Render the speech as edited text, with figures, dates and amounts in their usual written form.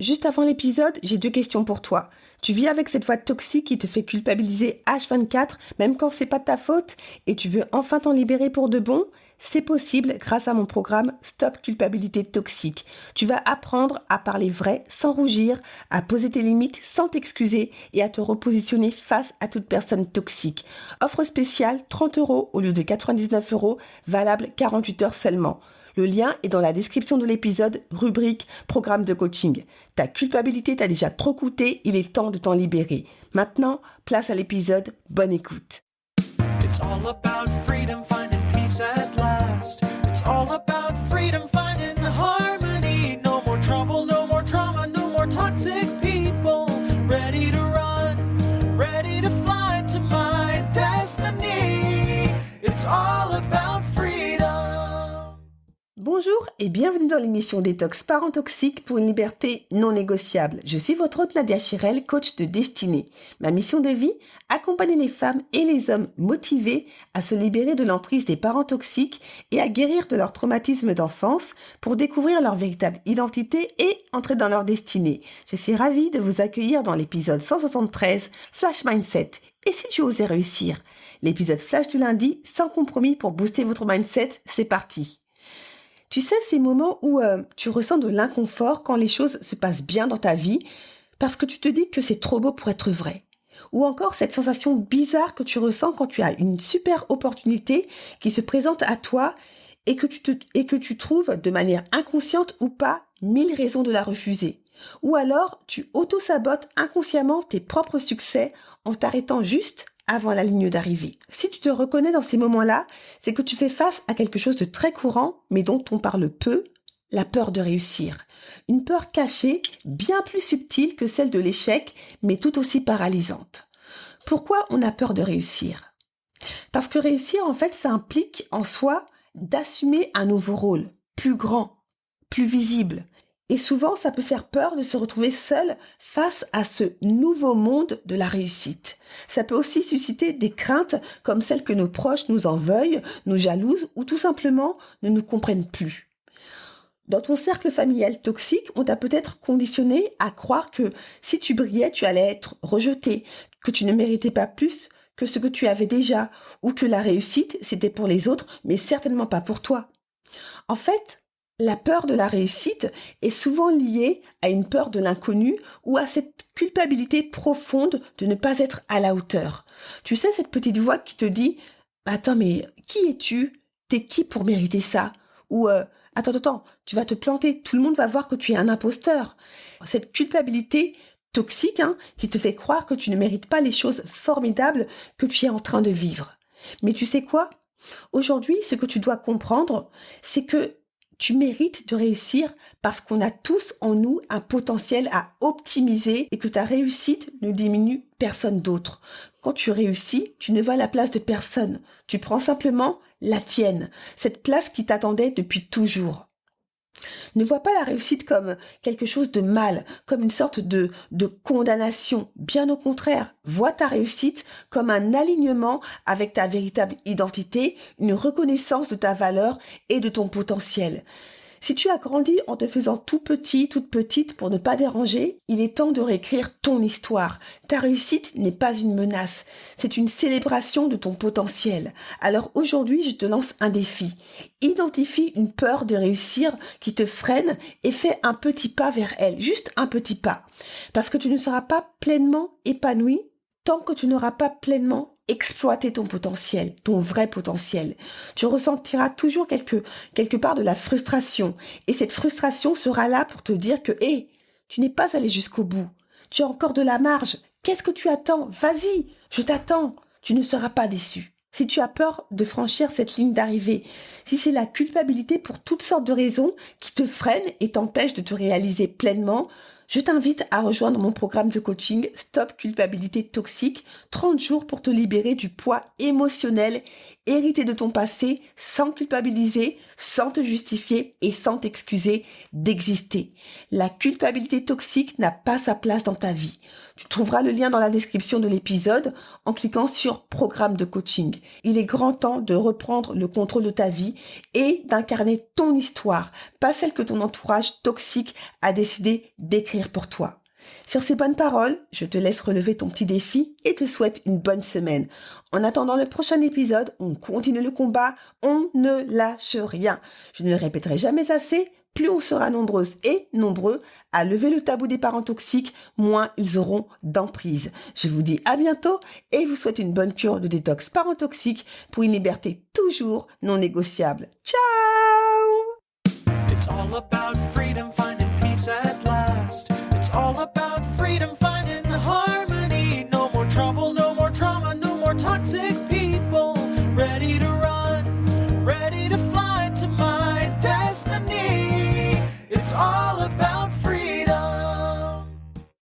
Juste avant l'épisode, j'ai 2 questions pour toi. Tu vis avec cette voix toxique qui te fait culpabiliser H24, même quand c'est pas de ta faute, et tu veux enfin t'en libérer pour de bon? C'est possible grâce à mon programme Stop Culpabilité Toxique. Tu vas apprendre à parler vrai sans rougir, à poser tes limites sans t'excuser et à te repositionner face à toute personne toxique. Offre spéciale 30 € au lieu de 99 €, valable 48 heures seulement. Le lien est dans la description de l'épisode, rubrique programme de coaching. Ta culpabilité t'a déjà trop coûté, il est temps de t'en libérer. Maintenant, place à l'épisode, bonne écoute. It's all about freedom, finding peace at last. It's all about freedom, finding harmony. No more trouble, no more drama, no more toxic people. Ready to run, ready to fly to my destiny. It's all about freedom. Bonjour et bienvenue dans l'émission Détox Parents Toxiques pour une liberté non négociable. Je suis votre hôte Nadia Chirel, coach de destinée. Ma mission de vie, accompagner les femmes et les hommes motivés à se libérer de l'emprise des parents toxiques et à guérir de leur traumatisme d'enfance pour découvrir leur véritable identité et entrer dans leur destinée. Je suis ravie de vous accueillir dans l'épisode 173, Flash Mindset. Et si tu osais réussir? L'épisode Flash du lundi, sans compromis pour booster votre mindset, c'est parti. Tu sais, ces moments où tu ressens de l'inconfort quand les choses se passent bien dans ta vie parce que tu te dis que c'est trop beau pour être vrai. Ou encore cette sensation bizarre que tu ressens quand tu as une super opportunité qui se présente à toi et que tu trouves de manière inconsciente ou pas 1000 raisons de la refuser. Ou alors tu auto-sabotes inconsciemment tes propres succès en t'arrêtant juste avant la ligne d'arrivée. Si tu te reconnais dans ces moments-là, c'est que tu fais face à quelque chose de très courant, mais dont on parle peu, la peur de réussir. Une peur cachée, bien plus subtile que celle de l'échec, mais tout aussi paralysante. Pourquoi on a peur de réussir? Parce que réussir, en fait, ça implique en soi d'assumer un nouveau rôle, plus grand, plus visible. Et souvent, ça peut faire peur de se retrouver seul face à ce nouveau monde de la réussite. Ça peut aussi susciter des craintes comme celles que nos proches nous en veuillent, nous jalousent ou tout simplement ne nous comprennent plus. Dans ton cercle familial toxique, on t'a peut-être conditionné à croire que si tu brillais, tu allais être rejeté, que tu ne méritais pas plus que ce que tu avais déjà, ou que la réussite, c'était pour les autres, mais certainement pas pour toi. En fait, la peur de la réussite est souvent liée à une peur de l'inconnu ou à cette culpabilité profonde de ne pas être à la hauteur. Tu sais, cette petite voix qui te dit « Attends, mais qui es-tu? T'es qui pour mériter ça ?» Ou Attends, tu vas te planter, tout le monde va voir que tu es un imposteur. » Cette culpabilité toxique qui te fait croire que tu ne mérites pas les choses formidables que tu es en train de vivre. Mais tu sais quoi? Aujourd'hui, ce que tu dois comprendre, c'est que tu mérites de réussir parce qu'on a tous en nous un potentiel à optimiser et que ta réussite ne diminue personne d'autre. Quand tu réussis, tu ne vas à la place de personne. Tu prends simplement la tienne, cette place qui t'attendait depuis toujours. Ne vois pas la réussite comme quelque chose de mal, comme une sorte de condamnation. Bien au contraire, vois ta réussite comme un alignement avec ta véritable identité, une reconnaissance de ta valeur et de ton potentiel. Si tu as grandi en te faisant tout petit, toute petite pour ne pas déranger, il est temps de réécrire ton histoire. Ta réussite n'est pas une menace, c'est une célébration de ton potentiel. Alors aujourd'hui, je te lance un défi. Identifie une peur de réussir qui te freine et fais un petit pas vers elle, juste un petit pas. Parce que tu ne seras pas pleinement épanoui tant que tu n'auras pas pleinement exploité ton potentiel, ton vrai potentiel. Tu ressentiras toujours quelque part de la frustration. Et cette frustration sera là pour te dire que, tu n'es pas allé jusqu'au bout. Tu as encore de la marge. Qu'est-ce que tu attends? Vas-y, je t'attends. Tu ne seras pas déçu. Si tu as peur de franchir cette ligne d'arrivée, si c'est la culpabilité pour toutes sortes de raisons qui te freinent et t'empêchent de te réaliser pleinement, je t'invite à rejoindre mon programme de coaching Stop Culpabilité Toxique, 30 jours pour te libérer du poids émotionnel hérité de ton passé sans culpabiliser, sans te justifier et sans t'excuser d'exister. La culpabilité toxique n'a pas sa place dans ta vie. Tu trouveras le lien dans la description de l'épisode en cliquant sur programme de coaching. Il est grand temps de reprendre le contrôle de ta vie et d'incarner ton histoire, pas celle que ton entourage toxique a décidé d'écrire guérir pour toi. Sur ces bonnes paroles, je te laisse relever ton petit défi et te souhaite une bonne semaine. En attendant le prochain épisode, on continue le combat, on ne lâche rien. Je ne le répéterai jamais assez, plus on sera nombreuses et nombreux à lever le tabou des parents toxiques, moins ils auront d'emprise. Je vous dis à bientôt et vous souhaite une bonne cure de détox parents toxiques pour une liberté toujours non négociable. Ciao! It's all about freedom, finding peace at last. It's all about freedom, finding harmony. No more trouble, no more drama, no more toxic